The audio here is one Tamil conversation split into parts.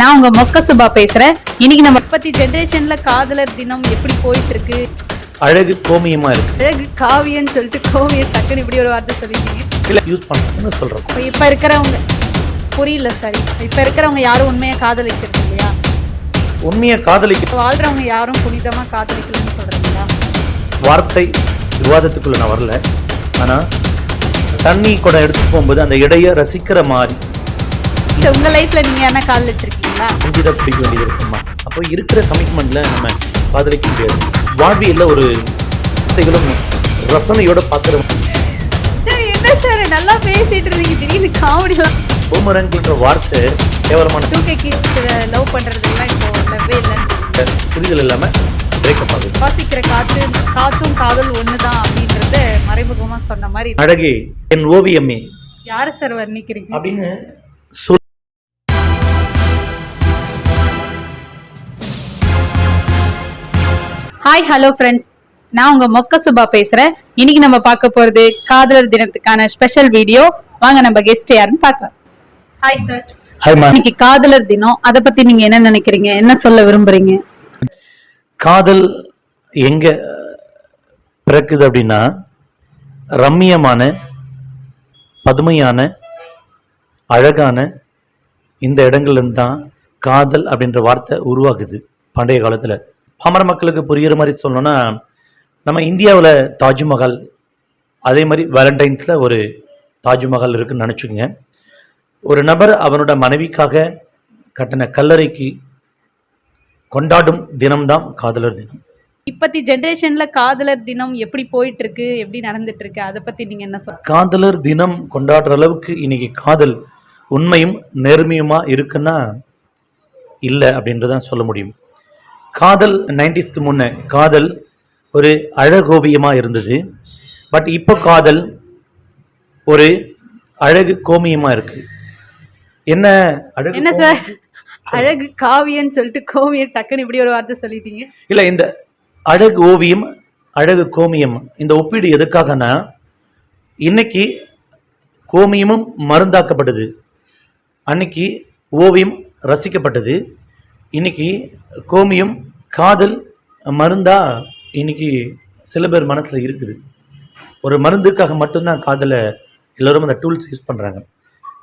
நான் உங்க மொக்க சுபா பேசுறேன். இன்னைக்கு நம்ம பத்தி ஜெனரேஷன்ல காதலர் தினம் எப்படி போயிட்டு இருக்கு? அழகு கோமியமா இருக்கு. அழகு காவியன்னு சொல்லிட்டு கோவிய டக்குன்னு இப்படி ஒரு வார்த்தை சொல்லிட்டீங்க. இல்ல யூஸ் பண்ணணும்னு சொல்றோம். இப்ப இருக்கிறவங்க புரியல சரி. இப்ப இருக்கிறவங்க யாரும் உண்மையா காதலிக்கிறது இல்லையா? உண்மையா காதலிக்க வாழ்றவங்க யாரும் புனிதமா காதலிக்கலன்னு சொல்றீங்களா? வார்த்தை விவாதத்துக்குள்ள நான் வரல. ஆனா தண்ணி கூட எடுத்து போகும்போது அந்த இடைய ரசிக்கிற மாதிரி உங்க லைஃப்ல நீங்க என்ன காதலிச்சிருக்கீங்களா? கொஞ்சம் பிடிக்க வேண்டியது இருக்குமா? அப்போ இருக்கிற கமிட்மெண்ட்ல நம்ம காதலிக்க முடியாது. வாழ்வியல்ல ஒரு வார்த்தைகளும் ரசனையோட பாக்குறோம். சரி என்ன சார் நல்லா பேசிட்டு இருந்தீங்க, திடீர்னு காமெடிலாம். பூமரங்கிற வார்த்தை கேவலமான 2K kids லவ் பண்றதெல்லாம் இப்போ லவ்வே இல்லை, புரிதல் இல்லாம பிரேக்கப் ஆகுது. வாசிக்கிற காத்தும் காதல் ஒண்ணுதான் அப்படின்றத மறைமுகமா சொன்ன மாதிரி. அழகே என் ஓவியமே யாரு சார் வர்ணிக்கிறீங்க அப்படின்னு சொல். ஹாய் ஹலோ ஃப்ரெண்ட்ஸ், நான் உங்க மொக்க சுபா பேசுறேன். இன்னைக்கு நம்ம பார்க்க போறது காதலர் தினத்துக்கான ஸ்பெஷல் வீடியோ. வாங்க நம்ம கெஸ்ட் யாருன்னு பார்க்கலாம். Hi sir. ஹாய் மா. இன்னைக்கு காதலர் தினம், அதை பத்தி நீங்க என்ன நினைக்கிறீங்க, என்ன சொல்ல விரும்புறீங்க? காதல் எங்க பிறக்குது அப்படின்னா ரம்மியமான பதுமையான அழகான இந்த இடங்கள்ல இருந்து தான் காதல் அப்படின்ற வார்த்தை உருவாகுது. பண்டைய காலத்துல பாமர மக்களுக்கு புரியுற மாதிரி சொல்லணும்னா, நம்ம இந்தியாவில் தாஜ்மஹால், அதே மாதிரி வேலண்டைன்ஸில் ஒரு தாஜ்மஹால் இருக்குன்னு நினச்சிக்கோங்க. ஒரு நபர் அவனோட மனைவிக்காக கட்டின கல்லறைக்கு கொண்டாடும் தினம்தான் காதலர் தினம். இப்பத்தி ஜெனரேஷன்ல காதலர் தினம் எப்படி போயிட்டு இருக்கு, எப்படி நடந்துட்டு இருக்கு, அதை பத்தி நீங்க என்ன சொல்ல? காதலர் தினம் கொண்டாடுற அளவுக்கு இன்னைக்கு காதல் உண்மையும் நேர்மையுமா இருக்குன்னா இல்லை அப்படின்றதான் சொல்ல முடியும். காதல் 90ஸ்க்கு முன்ன காதல் ஒரு அழகோவியமா இருந்தது. பட் இப்போ காதல் ஒரு அழகு கோமியமா இருக்கு. என்ன அழகு? என்ன சார் அழகு காவியன்னு சொல்லிட்டு கோவிய டக்குன்னு இப்படி ஒரு வார்த்தை சொல்லிட்டீங்க. இல்ல, இந்த அழகு ஓவியம் அழகு கோமியம் இந்த ஒப்பீடு எதுக்காகனா, இன்னைக்கு கோமியமும் மருந்தாக்கப்பட்டது, அன்னைக்கு ஓவியம் ரசிக்கப்பட்டது. இன்னைக்கு கோமியம் காதல் மருந்தா இன்னைக்கு சில பேர் மனசுல இருக்குது. ஒரு மருந்துக்காக மட்டும்தான் காதலை எல்லோரும் அந்த டூல்ஸ் யூஸ் பண்றாங்க.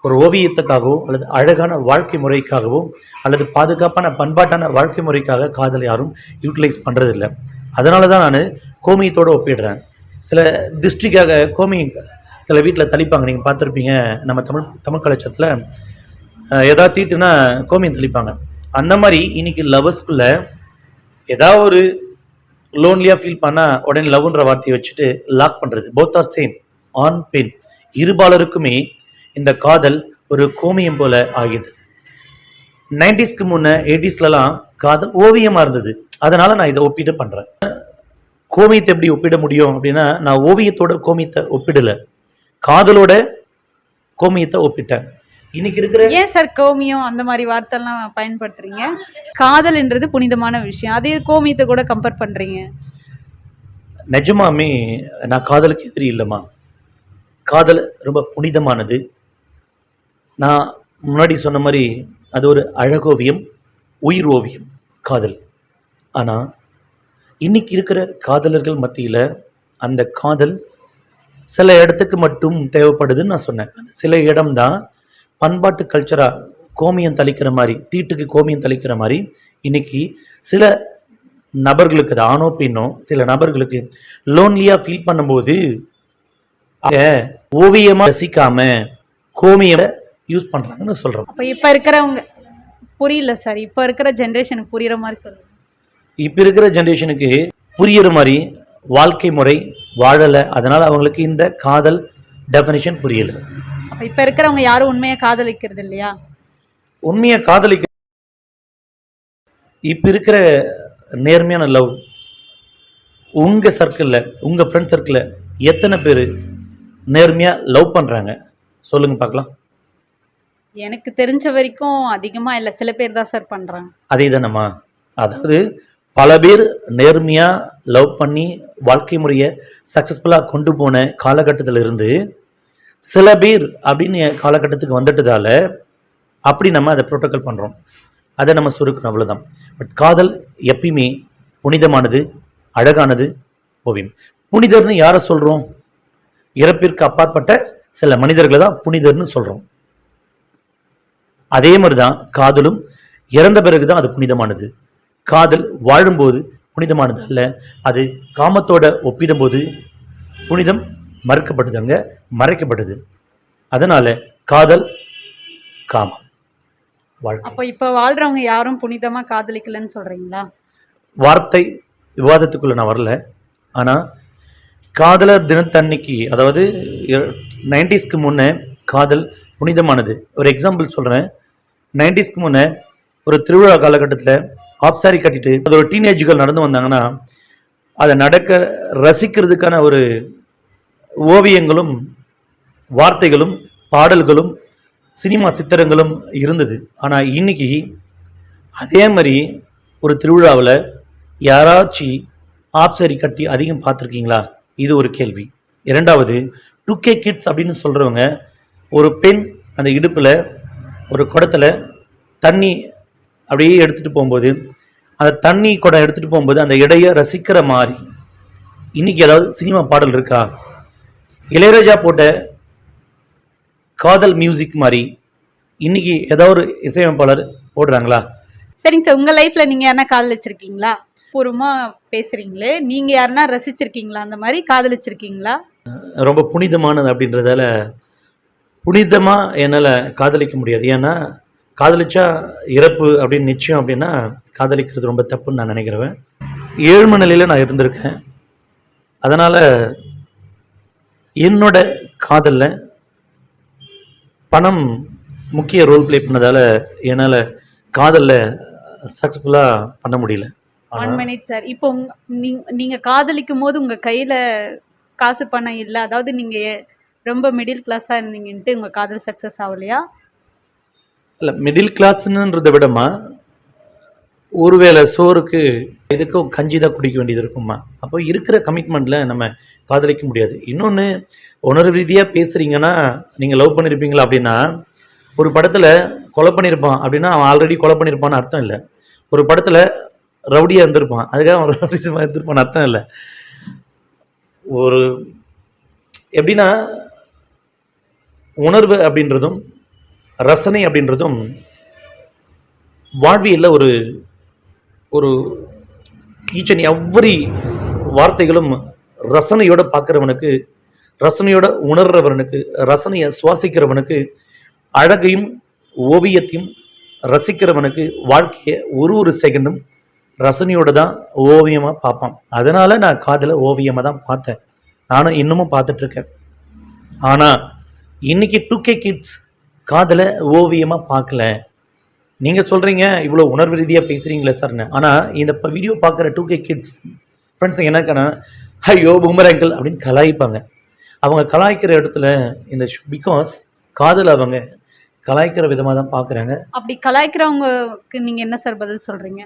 ஒரு ஓவியத்துக்காகவோ அல்லது அழகான வாழ்க்கை முறைக்காகவோ அல்லது பாதுகாப்பான பண்பாட்டான வாழ்க்கை முறைக்காக காதலை யாரும் யூட்டிலைஸ் பண்ணுறதில்லை. அதனால தான் நான் கோமியத்தோடு ஒப்பிடுறேன். சில திருஷ்டிக்காக கோமியம் சில வீட்டில் தெளிப்பாங்க, நீங்கள் பார்த்துருப்பீங்க. நம்ம தமிழ் கலாச்சாரத்தில் ஏதாவது தீட்டுனா கோமியம் தெளிப்பாங்க. அந்த மாதிரி இன்னைக்கு லவ்வர்ஸ்குள்ள ஏதாவது ஒரு லோன்லியாக ஃபீல் பண்ணால் உடனே லவ்ன்ற வார்த்தையை வச்சுட்டு லாக் பண்ணுறது. போத் ஆர் சேம், ஆண் பெண் இருபாலருக்குமே இந்த காதல் ஒரு கோமியம் போல ஆகிட்டது. 90ஸ்க்கு முன்ன 80ஸ்லாம் காதல் ஓவியமா இருந்தது. அதனால நான் இதை ஒப்பிட்டு பண்றேன். கோமியத்தை எப்படி ஒப்பிட முடியும் அப்படின்னா, நான் ஓவியத்தோட கோமியத்தை ஒப்பிடல, காதலோட கோமியத்தை ஒப்பிட்டேன். இன்னைக்கு இருக்கிற ஏன் சார் கோமியம் அந்த மாதிரி வார்த்தை எல்லாம் பயன்படுத்துறீங்க? காதல்ன்றது புனிதமான விஷயம், அதே கோமியத்தை கூட கம்பேர் பண்றீங்க. நிஜமாமே நான் காதலுக்கு எதிரி இல்லைம்மா. காதல் ரொம்ப புனிதமானது. நான் முன்னாடி சொன்ன மாதிரி அது ஒரு அழகோவியம், உயிர் ஓவியம் காதல். ஆனால் இன்னைக்கு இருக்கிற காதலர்கள் மத்தியில் அந்த காதல் சில இடத்துக்கு மட்டும் தேவைப்படுதுன்னு நான் சொன்னேன். அந்த சில இடம்தான் பண்பாட்டு கல்ச்சராக கோமியம் தளிக்கிற மாதிரி, தீட்டுக்கு கோமியம் தளிக்கிற மாதிரி இன்னைக்கு சில நபர்களுக்கு, அது ஆணோ பெண்ணோ, சில நபர்களுக்கு லோன்லியாக ஃபீல் பண்ணும்போது ஓவியமா ரசிக்காம கோமியம் யூஸ் பண்றாங்கன்னு சொல்றோம். அப்ப இப்ப இருக்கிறவங்க புரியல சார், இப்ப இருக்கிற ஜெனரேஷனுக்கு புரியுற மாதிரி சொல்லுங்க. இப்ப இருக்கிற ஜெனரேஷனுக்கு புரியுற மாதிரி வாழ்க்கை முறை வாழல, அதனால அவங்களுக்கு இந்த காதல் டெஃபினிஷன் புரியல. இப்ப இருக்கிறவங்க யாரும் உண்மையா காதலிக்கிறது இல்லையா? உண்மையா காதலிக்க இப்ப இருக்கிற நேர்மையான லவ் உங்க சர்க்கிள்ல, உங்க ஃப்ரெண்ட் சர்க்கிள்ல எத்தனை பேர் நேர்மையா லவ் பண்றாங்க சொல்லுங்க பார்க்கலாம். எனக்கு தெரிஞ்ச வரைக்கும் அதிகமா இல்ல, சில பேர் தான் சார் பண்றாங்க. அதே தானம்மா. அதாவது பல பேர் நேர்மையா லவ் பண்ணி வாழ்க்கை முறையை சக்சஸ்ஃபுல்லா கொண்டு போன காலகட்டத்தில் இருந்து சில பேர் அப்படின்னு காலகட்டத்துக்கு வந்துட்டதால அப்படி நம்ம அதை ப்ரோட்டோக்கால் பண்றோம். அதை நம்ம சுருக்கிறோம், அவ்வளோதான். பட் காதல் எப்பயுமே புனிதமானது, அழகானது ஓவியம். புனிதர்னு யாரை சொல்கிறோம்? இறப்பிற்கு அப்பாற்பட்ட சில மனிதர்களை தான் புனிதர்னு சொல்கிறோம். அதே மாதிரி தான் காதலும் இறந்த பிறகு தான் அது புனிதமானது. காதல் வாழும்போது புனிதமானது அல்ல, அது காமத்தோட ஒப்பிடும்போது புனிதம் மறுக்கப்பட்டது, அங்கே மறைக்கப்பட்டது. அதனால காதல் காமம் வாழ்க்கை. அப்போ இப்ப வாழ்றவங்க யாரும் புனிதமா காதலிக்கலன்னு சொல்றீங்களா? வார்த்தை விவாதத்துக்குள்ள நான் வரல. ஆனால் காதலர் தினத்தன்னைக்கு, அதாவது 90ஸ்க்கு முன்னே காதல் புனிதமானது. ஒரு எக்ஸாம்பிள் சொல்கிறேன். 90ஸ்க்கு முன்னே ஒரு திருவிழா காலகட்டத்தில் ஆஃப் சாரி கட்டிட்டு அது ஒரு டீனேஜ்கள் நடந்து வந்தாங்கன்னா அதை ரசிக்கிறதுக்கான ஒரு ஓவியங்களும் வார்த்தைகளும் பாடல்களும் சினிமா சித்திரங்களும் இருந்தது. ஆனால் இன்னைக்கு அதே மாதிரி ஒரு திருவிழாவில் யாராச்சும் ஆஃப் சாரி கட்டி அதிகம் பார்த்துருக்கீங்களா? இது ஒரு கேள்வி. இரண்டாவது, 2K கிட்ஸ் அப்படின்னு சொல்கிறவங்க, ஒரு பெண் அந்த இடுப்பில் ஒரு குடத்தில் தண்ணி அப்படியே எடுத்துகிட்டு போகும்போது, அந்த தண்ணி குடம் எடுத்துகிட்டு போகும்போது அந்த இடையை ரசிக்கிற மாதிரி இன்னைக்கு ஏதாவது சினிமா பாடல் இருக்கா? இளையராஜா போட்ட காதல் மியூசிக் மாதிரி இன்னைக்கு ஏதாவது ஒரு இசையமைப்பாளர் போடுறாங்களா? சரிங்க சார், உங்க லைஃப்ல நீங்க யாருன்னா காதலிச்சிருக்கீங்களா? பூர்வமா பேசுறீங்களே, நீங்க யாருன்னா ரசிச்சிருக்கீங்களா? அந்த மாதிரி காதலிச்சிருக்கீங்களா? ரொம்ப புனிதமானது அப்படின்றதால புனிதமாக என்னால் காதலிக்க முடியாது. ஏன்னா காதலிச்சா இறப்பு அப்படின்னு நிச்சயம் அப்படின்னா காதலிக்கிறது ரொம்ப தப்புன்னு நான் நினைக்கிறேன். ஏழ்மை நிலையில் நான் இருந்திருக்கேன். அதனால் என்னோட காதலில் பணம் முக்கிய ரோல் ப்ளே பண்ணதால் என்னால் காதலில் சக்ஸஸ்ஃபுல்லாக பண்ண முடியல. 1 மினிட் சார். இப்போ நீங்க காதலிக்கும் போது உங்க கையில காசு பணம் இல்ல, அதாவது நீங்க ரொம்ப மிடில் கிளாஸா இருந்தீங்கன்ட்டு உங்க காதல் சக்சஸ் ஆகலையா? இல்லை, மிடில் கிளாஸ்ன்றதை விடமா ஒருவேளை சோறுக்கு எதுக்கும் கஞ்சி தான் குடிக்க வேண்டியது இருக்குமா? அப்போ இருக்கிற கமிட்மெண்ட்டில் நம்ம காதலிக்க முடியாது. இன்னொன்று, உணர்வு ரீதியாக பேசுகிறீங்கன்னா நீங்கள் லவ் பண்ணியிருப்பீங்களா அப்படின்னா, ஒரு படத்தில் கொலை பண்ணியிருப்பான் அப்படின்னா அவன் ஆல்ரெடி கொலை பண்ணியிருப்பான்னு அர்த்தம் இல்லை. ஒரு படத்தில் ரவுடியாக இருந்திருப்பான், அதுக்காக அவன் ரவுடிசமாக இருந்திருப்பான்னு அர்த்தம் இல்லை. ஒரு எப்படின்னா, உணர்வு அப்படின்றதும் ரசனை அப்படின்றதும் வாழ்வியலில் ஒரு ஒரு ஈச் அண்ட் எவ்வரி வார்த்தைகளும் ரசனையோட பார்க்குறவனுக்கு, ரசனையோட உணர்றவனுக்கு, ரசனையை சுவாசிக்கிறவனுக்கு, அழகையும் ஓவியத்தையும் ரசிக்கிறவனுக்கு வாழ்க்கையை ஒரு செகண்டும் ரசனையோடு தான் ஓவியமாக பார்ப்பான். அதனால் நான் காதலை ஓவியமாக தான் பார்த்தேன். நானும் இன்னமும் பார்த்துட்ருக்கேன். ஆனால் இன்னைக்கு 2K கிட்ஸ் காதலை ஓவியமாக பார்க்கல. நீங்கள் சொல்கிறீங்க இவ்வளோ உணர்வு ரீதியாக பேசுகிறீங்களே சார்னு. ஆனால் இந்த வீடியோ பார்க்குற 2K கிட்ஸ் ஃப்ரெண்ட்ஸ் என்னக்கன்னா, ஐயோ பூமர் அங்கிள் அப்படின்னு கலாய்ப்பாங்க. அவங்க கலாய்க்கிற இடத்துல இந்த பிகாஸ் காதல் அவங்க கலாய்க்கிற விதமாக தான் பார்க்குறாங்க. அப்படி கலாய்க்கிறவங்களுக்கு நீங்கள் என்ன சார் பதில் சொல்கிறீங்க?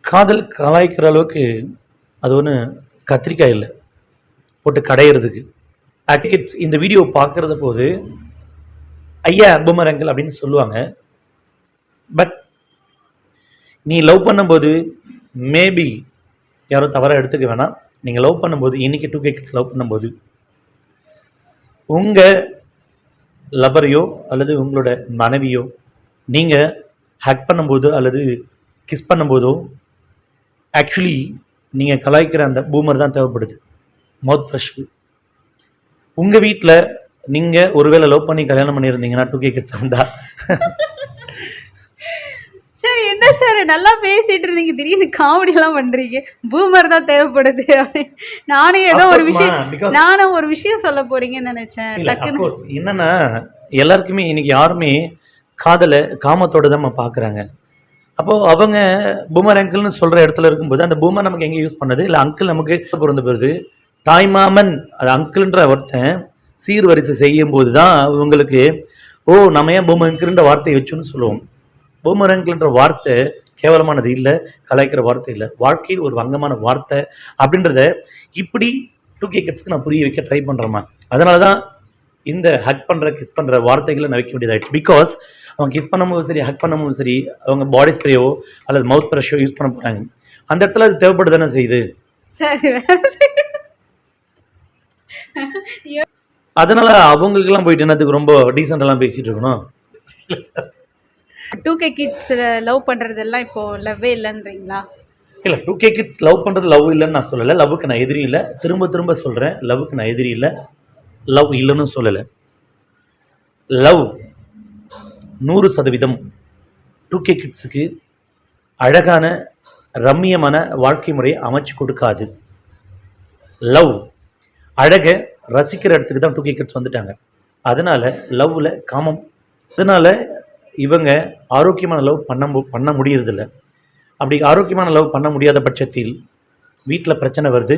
காதல் கலாய்க்கிற அளவுக்கு அது ஒன்று கத்திரிக்காய் இல்லை போட்டு கடையிறதுக்கு. கிட்ஸ் இந்த வீடியோ பார்க்குறத போது ஐயா பூமர் அங்கிள் அப்படின்னு சொல்லுவாங்க. பட் நீ லவ் பண்ணும்போது மேபி யாரும் தவறாக எடுத்துக்க வேணாம். நீங்கள் லவ் பண்ணும்போது, இன்றைக்கி 2K கிட்ஸ் லவ் பண்ணும்போது உங்கள் லவரையோ அல்லது உங்களோட மனைவியோ நீங்கள் ஹக் பண்ணும்போது அல்லது கிஸ் பண்ணும்போதோ ஆக்சுவலி நீங்கள் கலாய்க்கிற அந்த பூமர் தான் தேவைப்படுது, மவுத் ஃப்ரெஷ்க்கு. உங்கள் வீட்டில் நீங்கள் ஒருவேளை லவ் பண்ணி கல்யாணம் பண்ணியிருந்தீங்கன்னா 2K கிட்ஸ் இருந்தால் சரி, என்ன சார் நல்லா பேசிட்டு இருந்தீங்க, திடீர்னு காமெடியெல்லாம் பண்றீங்க, பூமர் தான் தேவைப்படுது. நானும் ஒரு விஷயம் சொல்ல போறீங்கன்னு நினைச்சேன். என்னன்னா, எல்லாருக்குமே இன்னைக்கு யாருமே காதலை காமத்தோட தான் பார்க்குறாங்க. அப்போது அவங்க பூமர் அங்கிள்னு சொல்கிற இடத்துல இருக்கும்போது அந்த பூமர் நமக்கு எங்கே யூஸ் பண்ணது இல்லை, அங்கிள் நமக்கு பிறந்த போது தாய்மாமன் அது அங்கிள்ன்ற ஒருத்தன் சீர்வரிசை செய்யும் போது தான் இவங்களுக்கு ஓ நம்ம ஏன் பூமர் அங்கிள்ன்ற வார்த்தையை வச்சுன்னு சொல்லுவோம். பூமர் அங்கிள்ன்ற வார்த்தை கேவலமானது இல்லை, கலாய்க்கிற வார்த்தை இல்லை, வாழ்க்கையில் ஒரு வங்கமான வார்த்தை அப்படின்றத இப்படி 2K கிட்ஸ்க்கு நான் புரிய வைக்க ட்ரை பண்ணுறேம்மா. அதனால தான் இந்த ஹக் பண்ணுற கிஸ் பண்ணுற வார்த்தைகளை நான் வைக்க வேண்டியதாயிடுச்சு. பிகாஸ் அவங்க கிஸ் பண்ணும்போது சரி, ஹக் பண்ணும்போது சரி, அவங்க பாடி ஸ்ப்ரேயோ அல்லது மவுத் ப்ரஷோ யூஸ் பண்ண போகிறாங்க. அந்த இடத்துல அது தேவைப்பட்டு தானே செய்யுது. சரி அதனால அவங்களுக்கெல்லாம் போயிட்டு என்னத்துக்கு ரொம்ப டீசெண்டெல்லாம் பேசிட்டு இருக்கணும். 2K கிட்ஸ் லவ் பண்றதெல்லாம் இப்போ லவ்வே இல்லைன்றீங்களா? இல்லை, 2K கிட்ஸ் லவ் பண்ணுறது லவ் இல்லைன்னு நான் சொல்லலை. லவ்வுக்கு நான் எதிரி இல்லை. திரும்ப திரும்ப சொல்கிறேன், லவ்வுக்கு நான் எதிரி இல்லை. லவ் இல்லைன்னு சொல்லலை. லவ் 100% 2K கிட்ஸுக்கு அழகான ரம்மியமான வாழ்க்கை முறையை அமைச்சு கொடுக்காது. லவ் அழகை ரசிக்கிற இடத்துக்கு தான் 2K கிட்ஸ் வந்துட்டாங்க. அதனால லவ்வில் காமம். அதனால இவங்க ஆரோக்கியமான லவ் பண்ண முடியறதில்ல. அப்படி ஆரோக்கியமான லவ் பண்ண முடியாத பட்சத்தில் வீட்டில் பிரச்சனை வருது,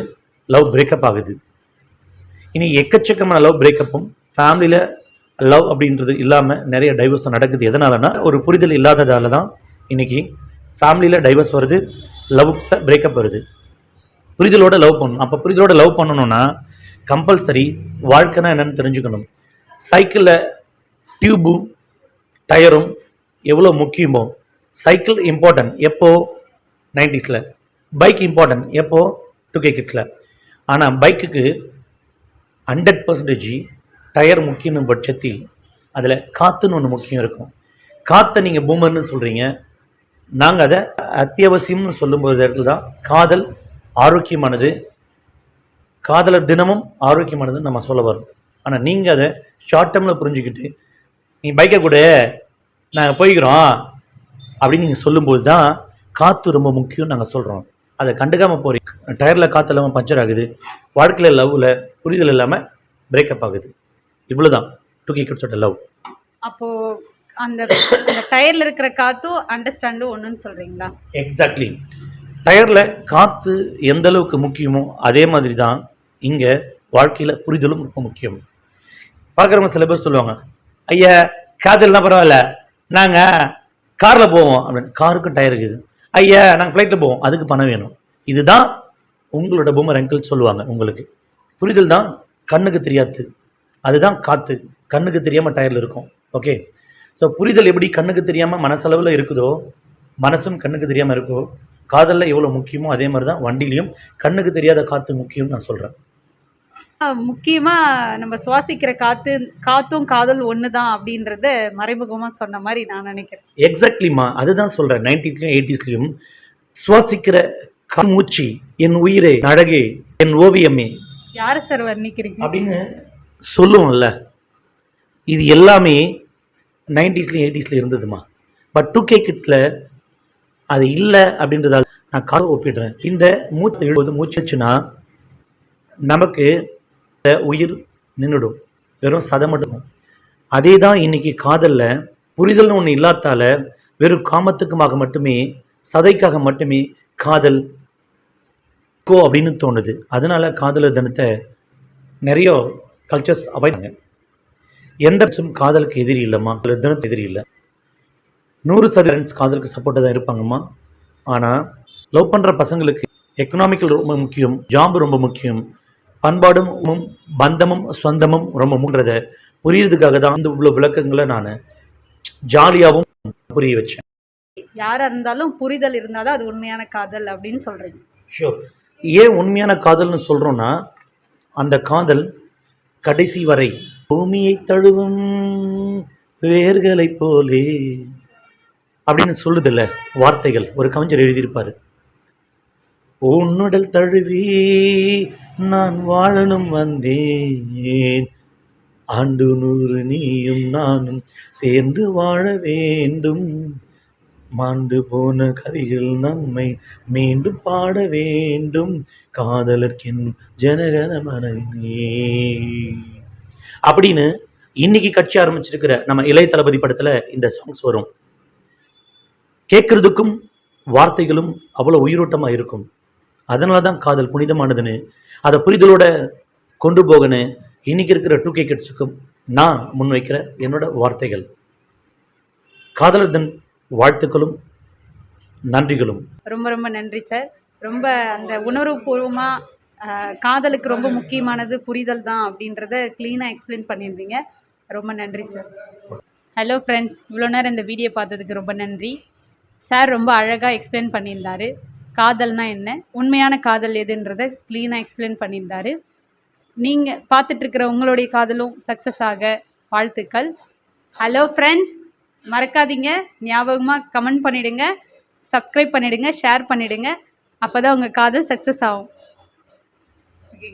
லவ் பிரேக்கப் ஆகுது. இனி எக்கச்சக்கமான லவ் பிரேக்கப்பும் ஃபேமிலியில் லவ் அப்படின்றது இல்லாமல் நிறைய டைவர்ஸ் நடக்குது. எதனாலனா ஒரு புரிதல் இல்லாததால தான் இன்னைக்கு ஃபேமிலியில் டைவர்ஸ் வருது, லவ்வில் பிரேக்கப் வருது. புரிதலோட லவ் பண்ணணும். அப்போ புரிதலோட லவ் பண்ணணும்னா கம்பல்சரி வாழ்க்கைனா என்னன்னு தெரிஞ்சுக்கணும். சைக்கிளில் டியூபும் டயரும் எவ்வளோ முக்கியமோ, சைக்கிள் இம்பார்ட்டன்ட் எப்போ 90s, பைக் இம்பார்ட்டன்ட் எப்போ 2K கிட்ஸில். ஆனால் பைக்குக்கு 100% டயர் முக்கியம் பட்சத்தில் அதில் காற்றுன்னு ஒன்று முக்கியம் இருக்கும். காற்றை நீங்கள் பூமர்னு சொல்கிறீங்க, நாங்கள் அதை அத்தியாவசியம்னு சொல்லும்போது இடத்துல தான் காதல் ஆரோக்கியமானது, காதலர் தினமும் ஆரோக்கியமானதுன்னு நம்ம சொல்ல வரோம். ஆனால் நீங்கள் அதை ஷார்ட் டேர்மில் புரிஞ்சுக்கிட்டு நீ பைக்கை கூட நாங்கள் போய்க்கிறோம் அப்படின்னு நீங்கள் சொல்லும்போது தான் காற்று ரொம்ப முக்கியம் நாங்கள் சொல்கிறோம். அதை கண்டுக்காமல் போகிறீங்க. டயரில் காற்று இல்லாமல் பஞ்சர் ஆகுது, வாழ்க்கையில் லவ்வில் புரிதல் இல்லாமல் பிரேக்கப் ஆகுது. இவ்வளோ தான் 2K கிட்ஸோட லவ். அப்போ அந்த டயர்ல இருக்கிற காத்தும் அண்டர்ஸ்டாண்டும் ஒன்றுன்னு சொல்றீங்களா? எக்ஸாக்ட்லி. டயரில் காற்று எந்த அளவுக்கு முக்கியமோ அதே மாதிரி தான் இங்கே வாழ்க்கையில் புரிதலும் ரொம்ப முக்கியம். பார்க்குறவங்க சில பேர் சொல்லுவாங்க, ஐயா காதல்னா பரவாயில்ல, நாங்கள் காரில் போவோம் அப்படின்னு. காருக்கும் டயர் இருக்குது. ஐயா நாங்கள் ஃப்ளைட்டில் போவோம், அதுக்கு பணம் வேணும். இதுதான் உங்களோட பூமர் அங்கிள் சொல்லுவாங்க. உங்களுக்கு புரிதல் தான் கண்ணுக்கு தெரியாது, அதுதான் காற்று கண்ணுக்கு தெரியாமல் டயரில் இருக்கும். ஓகே, ஸோ புரிதல் எப்படி கண்ணுக்கு தெரியாமல் மனசளவில் இருக்குதோ, மனசும் கண்ணுக்கு தெரியாமல் இருக்கோ, காதலில் எவ்வளோ முக்கியமோ அதே மாதிரி தான் வண்டிலையும் கண்ணுக்கு தெரியாத காற்று முக்கியம்னு நான் சொல்கிறேன். முக்கியமா நம்ம சுவாசிக்கிற காத்தும் காதல் ஒண்ணுதான் அப்படின்றத மறைமுகமா சொன்ன மாதிரி நான் நினைக்கிறேன். எக்ஸாக்ட்லிமா, அதுதான் சொல்கிறேன். 90ஸ்லையும் 80ஸ்லையும் சுவாசிக்கிற மூச்சு, என் உயிரே, அழகே, என் ஓவியமே, யாரை சார் வர்ணிக்கிறீங்க அப்படின்னு சொல்லுவோம்ல. இது எல்லாமே 90ஸ்லையும் 80ஸ்லையும் இருந்ததுமா. பட் 2K கிட்ஸில் அது இல்லை அப்படின்றதால நான் காரை ஒப்பிடுறேன். இந்த மூச்சு எழுபது மூச்சுச்சுன்னா நமக்கு உயிர் நின்றுடும், வெறும் சதை மட்டும். அதே தான் இன்னைக்கு காதலில் புரிதல்னு ஒன்று இல்லாதால வெறும் காமத்துக்குமாக மட்டுமே, சதைக்காக மட்டுமே காதல் கோ அப்படின்னு தோணுது. அதனால காதலர் தினத்தை நிறைய கல்ச்சர்ஸ் அவாய்ட் பண்ணுங்க. எந்த காதலுக்கு எதிரி இல்லைம்மா, தினத்துக்கு எதிரி இல்லை. 100% காதலுக்கு சப்போர்ட்டாக தான் இருப்பாங்கம்மா. ஆனால் லவ் பண்ணுற பசங்களுக்கு எக்கனாமிக்கல் ரொம்ப முக்கியம், ஜாம்பு ரொம்ப முக்கியம், பண்பாடும் பந்தமும் சொந்தமும் ரொம்ப முன்றதை புரியுறதுக்காக தான் இந்த இவ்வளோ விளக்கங்களை நான் ஜாலியாகவும் புரிய வச்சேன். யாரா இருந்தாலும் புரிதல் இருந்தாதான் அது உண்மையான காதல் அப்படின்னு சொல்றீங்க. ஷோர். ஏன் உண்மையான காதல்னு சொல்கிறோன்னா, அந்த காதல் கடைசி வரை பூமியை தழுவும் வேர்களை போலே அப்படின்னு சொல்லுதில்ல வார்த்தைகள். ஒரு கவிஞர் எழுதியிருப்பார், உன்னுடல் தழுவி நான் வாழணும் வந்தேன், ஆண்டு 100 நீயும் நானும் சேர்ந்து வாழ வேண்டும், மாண்டு போன கவிகள் நம்மை மீண்டும் பாட வேண்டும், காதலர்க்கென் ஜனகணமனே அப்படின்னு இன்னைக்கு கட்சி ஆரம்பிச்சிருக்கிற நம்ம இளைய தளபதி படத்துல இந்த சாங்ஸ் வரும். கேட்கறதுக்கும் வார்த்தைகளும் அவ்வளோ உயிரோட்டமா இருக்கும். அதனால தான் காதல் புனிதமானதுன்னு, அதை புரிதலோட கொண்டு போகணும் இன்னைக்கு இருக்கிற 2K கிட்ஸுக்கும் நான் முன்வைக்கிற என்னோட வார்த்தைகள். காதலர் தின வாழ்த்துக்களும் நன்றிகளும். ரொம்ப ரொம்ப நன்றி சார். ரொம்ப அந்த உணர்வுபூர்வமா காதலுக்கு ரொம்ப முக்கியமானது புரிதல் தான் அப்படின்றத க்ளீனாக எக்ஸ்பிளைன் பண்ணியிருந்தீங்க. ரொம்ப நன்றி சார். ஹலோ ஃப்ரெண்ட்ஸ், இவ்வளோ நேரம் இந்த வீடியோ பார்த்ததுக்கு ரொம்ப நன்றி. சார் ரொம்ப அழகாக எக்ஸ்பிளைன் பண்ணியிருந்தார். காதல்னா என்ன, உண்மையான காதல் எதுன்றதை க்ளீனாக எக்ஸ்பிளைன் பண்ணியிருந்தார். நீங்கள் பார்த்துட்ருக்கிற உங்களுடைய காதலும் சக்ஸஸ் ஆக வாழ்த்துக்கள். ஹலோ ஃப்ரெண்ட்ஸ், மறக்காதீங்க, ஞாபகமாக கமெண்ட் பண்ணிவிடுங்க, சப்ஸ்கிரைப் பண்ணிவிடுங்க, ஷேர் பண்ணிவிடுங்க. அப்போ தான் உங்கள் காதல் சக்ஸஸ் ஆகும். ஓகே.